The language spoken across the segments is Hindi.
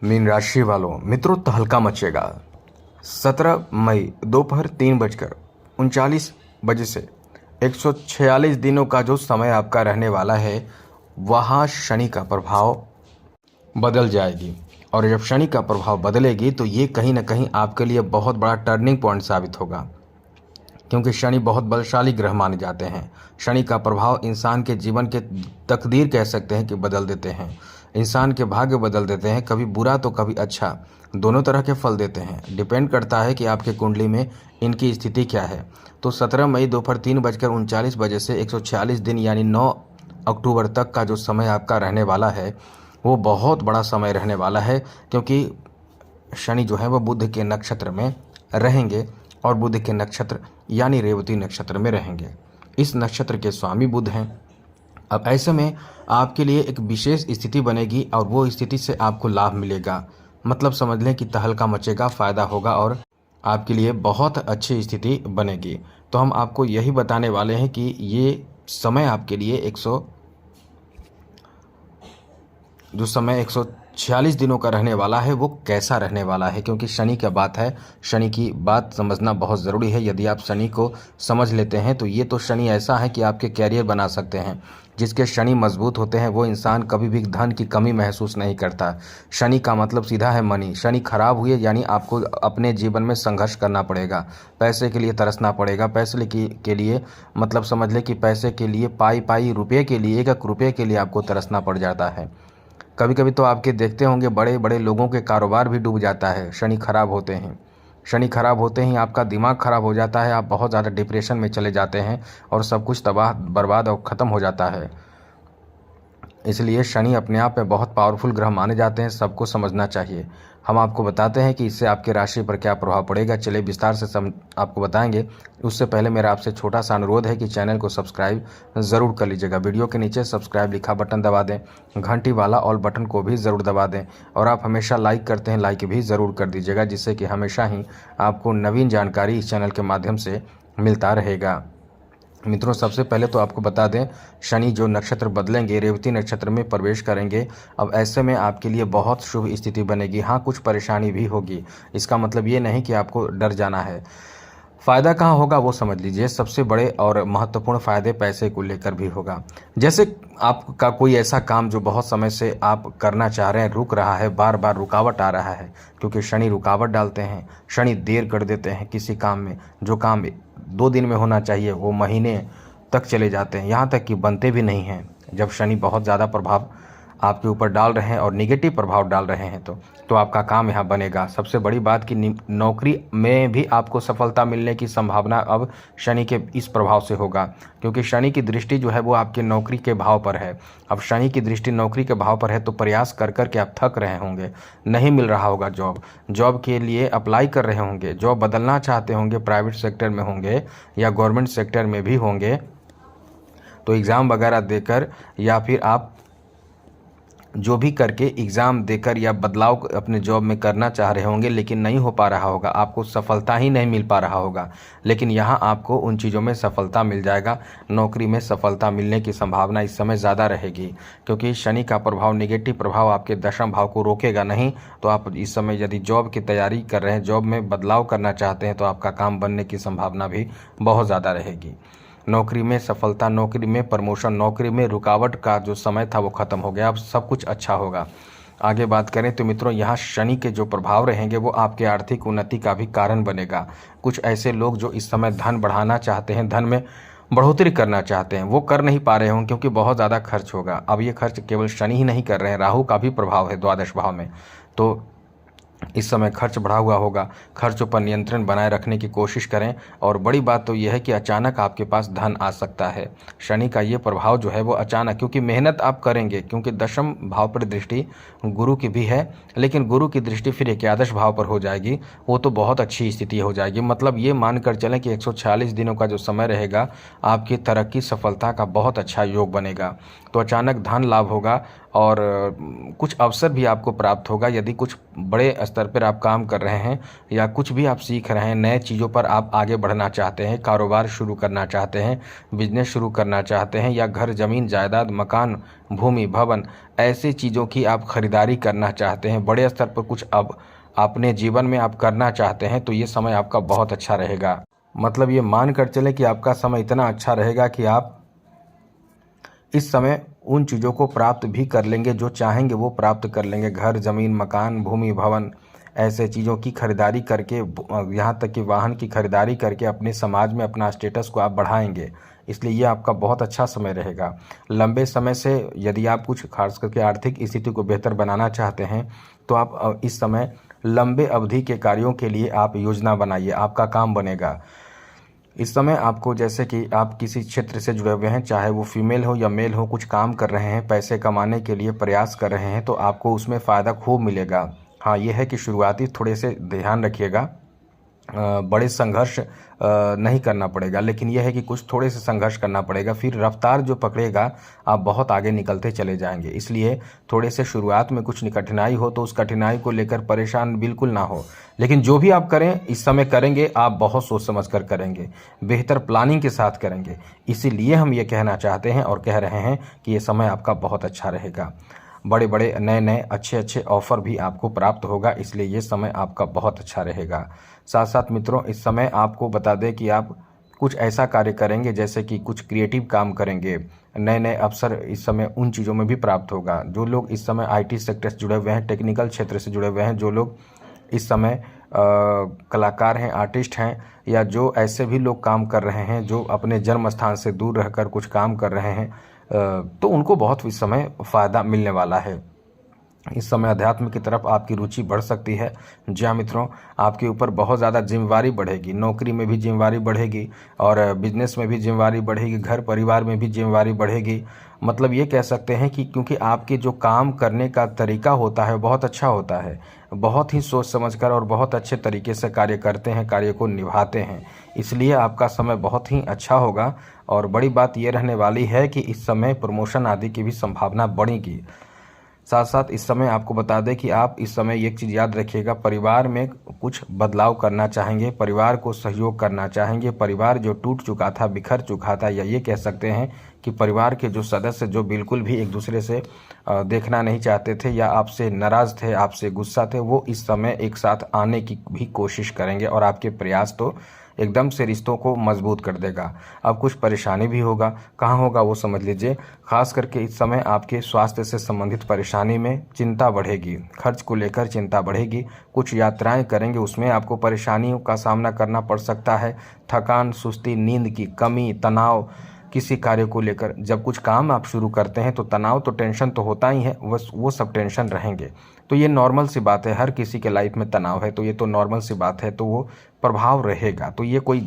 मीन राशि वालों मित्रों तहलका मचेगा। 17 मई दोपहर 3:39 से 146 दिनों का जो समय आपका रहने वाला है वहाँ शनि का प्रभाव बदल जाएगी। और जब शनि का प्रभाव बदलेगी तो ये कहीं ना कहीं आपके लिए बहुत बड़ा टर्निंग पॉइंट साबित होगा, क्योंकि शनि बहुत बलशाली ग्रह माने जाते हैं। शनि का प्रभाव इंसान के जीवन के तकदीर कह सकते हैं कि बदल देते हैं, इंसान के भाग्य बदल देते हैं, कभी बुरा तो कभी अच्छा, दोनों तरह के फल देते हैं। डिपेंड करता है कि आपके कुंडली में इनकी स्थिति क्या है। तो 17 मई दोपहर 3:39 से 146 दिन यानी 9 अक्टूबर तक का जो समय आपका रहने वाला है वो बहुत बड़ा समय रहने वाला है, क्योंकि शनि जो है वह बुध के नक्षत्र में रहेंगे और बुध के नक्षत्र यानी रेवती नक्षत्र में रहेंगे। इस नक्षत्र के स्वामी बुध हैं। अब ऐसे में आपके लिए एक विशेष स्थिति बनेगी और वो स्थिति से आपको लाभ मिलेगा। मतलब समझ लें कि तहलका मचेगा, फ़ायदा होगा और आपके लिए बहुत अच्छी स्थिति बनेगी। तो हम आपको यही बताने वाले हैं कि ये समय आपके लिए 146 दिनों का रहने वाला है वो कैसा रहने वाला है, क्योंकि शनि का बात है, शनि की बात समझना बहुत ज़रूरी है। यदि आप शनि को समझ लेते हैं तो ये तो शनि ऐसा है कि आपके कैरियर बना सकते हैं। जिसके शनि मजबूत होते हैं वो इंसान कभी भी धन की कमी महसूस नहीं करता। शनि का मतलब सीधा है मनी। शनि खराब हुए यानी आपको अपने जीवन में संघर्ष करना पड़ेगा, पैसे के लिए तरसना पड़ेगा। पैसे के लिए मतलब समझ लें कि पैसे के लिए पाई रुपये के लिए, एक रुपये के लिए आपको तरसना पड़ जाता है। कभी कभी तो आपके देखते होंगे बड़े बड़े लोगों के कारोबार भी डूब जाता है शनि खराब होते हैं। शनि खराब होते ही आपका दिमाग खराब हो जाता है, आप बहुत ज़्यादा डिप्रेशन में चले जाते हैं और सब कुछ तबाह बर्बाद और ख़त्म हो जाता है। इसलिए शनि अपने आप में बहुत पावरफुल ग्रह माने जाते हैं, सबको समझना चाहिए। हम आपको बताते हैं कि इससे आपके राशि पर क्या प्रभाव पड़ेगा। चलिए विस्तार से आपको बताएंगे। उससे पहले मेरा आपसे छोटा सा अनुरोध है कि चैनल को सब्सक्राइब ज़रूर कर लीजिएगा। वीडियो के नीचे सब्सक्राइब लिखा बटन दबा दें, घंटी वाला ऑल बटन को भी ज़रूर दबा दें। और आप हमेशा लाइक करते हैं, लाइक भी ज़रूर कर दीजिएगा, जिससे कि हमेशा ही आपको नवीन जानकारी इस चैनल के माध्यम से मिलता रहेगा। मित्रों सबसे पहले तो आपको बता दें, शनि जो नक्षत्र बदलेंगे, रेवती नक्षत्र में प्रवेश करेंगे। अब ऐसे में आपके लिए बहुत शुभ स्थिति बनेगी। हाँ, कुछ परेशानी भी होगी, इसका मतलब ये नहीं कि आपको डर जाना है। फ़ायदा कहाँ होगा वो समझ लीजिए। सबसे बड़े और महत्वपूर्ण फ़ायदे पैसे को लेकर भी होगा। जैसे आपका कोई ऐसा काम जो बहुत समय से आप करना चाह रहे हैं, रुक रहा है, बार बार रुकावट आ रहा है, क्योंकि शनि रुकावट डालते हैं, शनि देर कर देते हैं किसी काम में। जो काम 2 दिन में होना चाहिए वो महीने तक चले जाते हैं, यहाँ तक कि बनते भी नहीं हैं। जब शनि बहुत ज़्यादा प्रभाव आपके ऊपर डाल रहे हैं और निगेटिव प्रभाव डाल रहे हैं तो आपका काम यहाँ बनेगा। सबसे बड़ी बात कि नौकरी में भी आपको सफलता मिलने की संभावना अब शनि के इस प्रभाव से होगा, क्योंकि शनि की दृष्टि जो है वो आपके नौकरी के भाव पर है। अब शनि की दृष्टि नौकरी के भाव पर है तो प्रयास कर कर के आप थक रहे होंगे, नहीं मिल रहा होगा जॉब के लिए अप्लाई कर रहे होंगे, जॉब बदलना चाहते होंगे, प्राइवेट सेक्टर में होंगे या गवर्नमेंट सेक्टर में भी होंगे, तो एग्ज़ाम वगैरह देकर या फिर आप जो भी करके एग्ज़ाम देकर या बदलाव अपने जॉब में करना चाह रहे होंगे, लेकिन नहीं हो पा रहा होगा, आपको सफलता ही नहीं मिल पा रहा होगा। लेकिन यहाँ आपको उन चीज़ों में सफलता मिल जाएगा। नौकरी में सफलता मिलने की संभावना इस समय ज़्यादा रहेगी, क्योंकि शनि का प्रभाव, निगेटिव प्रभाव आपके दशम भाव को रोकेगा नहीं। तो आप इस समय यदि जॉब की तैयारी कर रहे हैं, जॉब में बदलाव करना चाहते हैं, तो आपका काम बनने की संभावना भी बहुत ज़्यादा रहेगी। नौकरी में सफलता, नौकरी में प्रमोशन, नौकरी में रुकावट का जो समय था वो ख़त्म हो गया, अब सब कुछ अच्छा होगा। आगे बात करें तो मित्रों यहाँ शनि के जो प्रभाव रहेंगे वो आपके आर्थिक उन्नति का भी कारण बनेगा। कुछ ऐसे लोग जो इस समय धन बढ़ाना चाहते हैं, धन में बढ़ोतरी करना चाहते हैं, वो कर नहीं पा रहे हों क्योंकि बहुत ज़्यादा खर्च होगा। अब ये खर्च केवल शनि ही नहीं कर रहे हैं, राहु का भी प्रभाव है द्वादश भाव में, तो इस समय खर्च बढ़ा हुआ होगा। खर्चों पर नियंत्रण बनाए रखने की कोशिश करें। और बड़ी बात तो यह है कि अचानक आपके पास धन आ सकता है। शनि का ये प्रभाव जो है वो अचानक, क्योंकि मेहनत आप करेंगे, क्योंकि दशम भाव पर दृष्टि गुरु की भी है, लेकिन गुरु की दृष्टि फिर एकादश भाव पर हो जाएगी, वो तो बहुत अच्छी स्थिति हो जाएगी। मतलब ये मानकर चलें कि 146 दिनों का जो समय रहेगा आपकी तरक्की सफलता का बहुत अच्छा योग बनेगा। तो अचानक धन लाभ होगा और कुछ अवसर भी आपको प्राप्त होगा। यदि कुछ बड़े स्तर पर आप काम कर रहे हैं या कुछ भी आप सीख रहे हैं, नए चीज़ों पर आप आगे बढ़ना चाहते हैं, कारोबार शुरू करना चाहते हैं, बिजनेस शुरू करना चाहते हैं, या घर, ज़मीन, जायदाद, मकान, भूमि, भवन, ऐसी चीज़ों की आप खरीदारी करना चाहते हैं, बड़े स्तर पर कुछ अब अपने जीवन में आप करना चाहते हैं, तो ये समय आपका बहुत अच्छा रहेगा। मतलब ये मान कर चलें कि आपका समय इतना अच्छा रहेगा कि आप इस समय उन चीज़ों को प्राप्त भी कर लेंगे, जो चाहेंगे वो प्राप्त कर लेंगे। घर, ज़मीन, मकान, भूमि, भवन, ऐसे चीज़ों की खरीदारी करके, यहाँ तक कि वाहन की खरीदारी करके अपने समाज में अपना स्टेटस को आप बढ़ाएंगे। इसलिए ये आपका बहुत अच्छा समय रहेगा। लंबे समय से यदि आप कुछ खास करके आर्थिक स्थिति को बेहतर बनाना चाहते हैं, तो आप इस समय लंबे अवधि के कार्यों के लिए आप योजना बनाइए, आपका काम बनेगा। इस समय आपको, जैसे कि आप किसी क्षेत्र से जुड़े हुए हैं, चाहे वो फीमेल हो या मेल हो, कुछ काम कर रहे हैं, पैसे कमाने के लिए प्रयास कर रहे हैं, तो आपको उसमें फ़ायदा खूब मिलेगा। हाँ, ये है कि शुरुआती थोड़े से ध्यान रखिएगा, बड़े संघर्ष नहीं करना पड़ेगा, लेकिन यह है कि कुछ थोड़े से संघर्ष करना पड़ेगा। फिर रफ्तार जो पकड़ेगा, आप बहुत आगे निकलते चले जाएंगे। इसलिए थोड़े से शुरुआत में कुछ कठिनाई हो तो उस कठिनाई को लेकर परेशान बिल्कुल ना हो, लेकिन जो भी आप करें इस समय करेंगे, आप बहुत सोच समझ कर करेंगे, बेहतर प्लानिंग के साथ करेंगे। इसीलिए हम ये कहना चाहते हैं और कह रहे हैं कि ये समय आपका बहुत अच्छा रहेगा। बड़े बड़े नए नए अच्छे अच्छे ऑफ़र भी आपको प्राप्त होगा, इसलिए ये समय आपका बहुत अच्छा रहेगा। साथ साथ मित्रों, इस समय आपको बता दें कि आप कुछ ऐसा कार्य करेंगे, जैसे कि कुछ क्रिएटिव काम करेंगे। नए नए अवसर इस समय उन चीज़ों में भी प्राप्त होगा। जो लोग इस समय IT सेक्टर से जुड़े हुए हैं, टेक्निकल क्षेत्र से जुड़े हुए हैं, जो लोग इस समय कलाकार हैं, आर्टिस्ट हैं, या जो ऐसे भी लोग काम कर रहे हैं जो अपने जन्म स्थान से दूर रहकर कुछ काम कर रहे हैं, तो उनको बहुत इस समय फ़ायदा मिलने वाला है। इस समय अध्यात्म की तरफ आपकी रुचि बढ़ सकती है। जी हाँ मित्रों, आपके ऊपर बहुत ज़्यादा जिम्मेवारी बढ़ेगी। नौकरी में भी जिम्मेवारी बढ़ेगी और बिजनेस में भी जिम्मेवारी बढ़ेगी, घर परिवार में भी जिम्मेवारी बढ़ेगी। मतलब ये कह सकते हैं कि क्योंकि आपके जो काम करने का तरीका होता है बहुत अच्छा होता है, बहुत ही सोच समझकर और बहुत अच्छे तरीके से कार्य करते हैं, कार्य को निभाते हैं, इसलिए आपका समय बहुत ही अच्छा होगा। और बड़ी बात ये रहने वाली है कि इस समय प्रमोशन आदि की भी संभावना बढ़ेगी। साथ साथ इस समय आपको बता दें कि आप इस समय एक चीज़ याद रखिएगा, परिवार में कुछ बदलाव करना चाहेंगे, परिवार को सहयोग करना चाहेंगे। परिवार जो टूट चुका था, बिखर चुका था, या ये कह सकते हैं कि परिवार के जो सदस्य जो बिल्कुल भी एक दूसरे से देखना नहीं चाहते थे या आपसे नाराज़ थे, आपसे गुस्सा थे, वो इस समय एक साथ आने की भी कोशिश करेंगे और आपके प्रयास तो एकदम से रिश्तों को मजबूत कर देगा। अब कुछ परेशानी भी होगा, कहाँ होगा वो समझ लीजिए। खास करके इस समय आपके स्वास्थ्य से संबंधित परेशानी में चिंता बढ़ेगी, खर्च को लेकर चिंता बढ़ेगी। कुछ यात्राएं करेंगे, उसमें आपको परेशानियों का सामना करना पड़ सकता है। थकान, सुस्ती, नींद की कमी, तनाव, किसी कार्य को लेकर जब कुछ काम आप शुरू करते हैं तो तनाव तो टेंशन तो होता ही है, वो सब टेंशन रहेंगे। तो ये नॉर्मल सी बात है, हर किसी के लाइफ में तनाव है, तो ये तो नॉर्मल सी बात है, तो वो प्रभाव रहेगा। तो ये कोई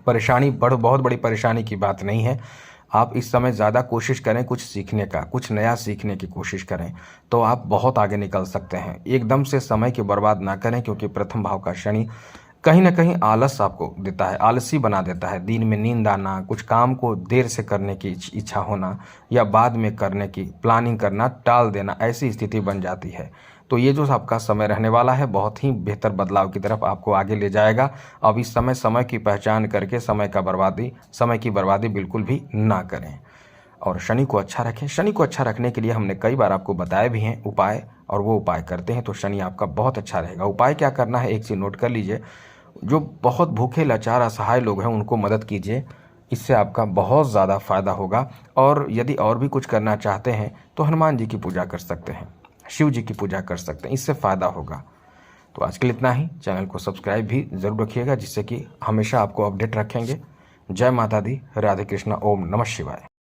परेशानी बहुत बड़ी परेशानी की बात नहीं है। आप इस समय ज़्यादा कोशिश करें कुछ सीखने का, कुछ नया सीखने की कोशिश करें, तो आप बहुत आगे निकल सकते हैं। एकदम से समय की बर्बाद ना करें, क्योंकि प्रथम भाव का शनि कहीं ना कहीं आलस आपको देता है, आलसी बना देता है। दिन में नींद आना, कुछ काम को देर से करने की इच्छा होना या बाद में करने की प्लानिंग करना, टाल देना, ऐसी स्थिति बन जाती है। तो ये जो आपका समय रहने वाला है बहुत ही बेहतर बदलाव की तरफ आपको आगे ले जाएगा। अब इस समय की पहचान करके समय की बर्बादी बिल्कुल भी ना करें और शनि को अच्छा रखें। शनि को अच्छा रखने के लिए हमने कई बार आपको बताए भी हैं उपाय, और वो उपाय करते हैं तो शनि आपका बहुत अच्छा रहेगा। उपाय क्या करना है, एक चीज़ नोट कर लीजिए। जो बहुत भूखे, लाचार, असहाय लोग हैं उनको मदद कीजिए, इससे आपका बहुत ज़्यादा फायदा होगा। और यदि और भी कुछ करना चाहते हैं तो हनुमान जी की पूजा कर सकते हैं, शिव जी की पूजा कर सकते हैं, इससे फ़ायदा होगा। तो आज के लिए इतना ही। चैनल को सब्सक्राइब भी ज़रूर रखिएगा, जिससे कि हमेशा आपको अपडेट रखेंगे। जय माता दी, राधे कृष्णा, ओम नमः शिवाय।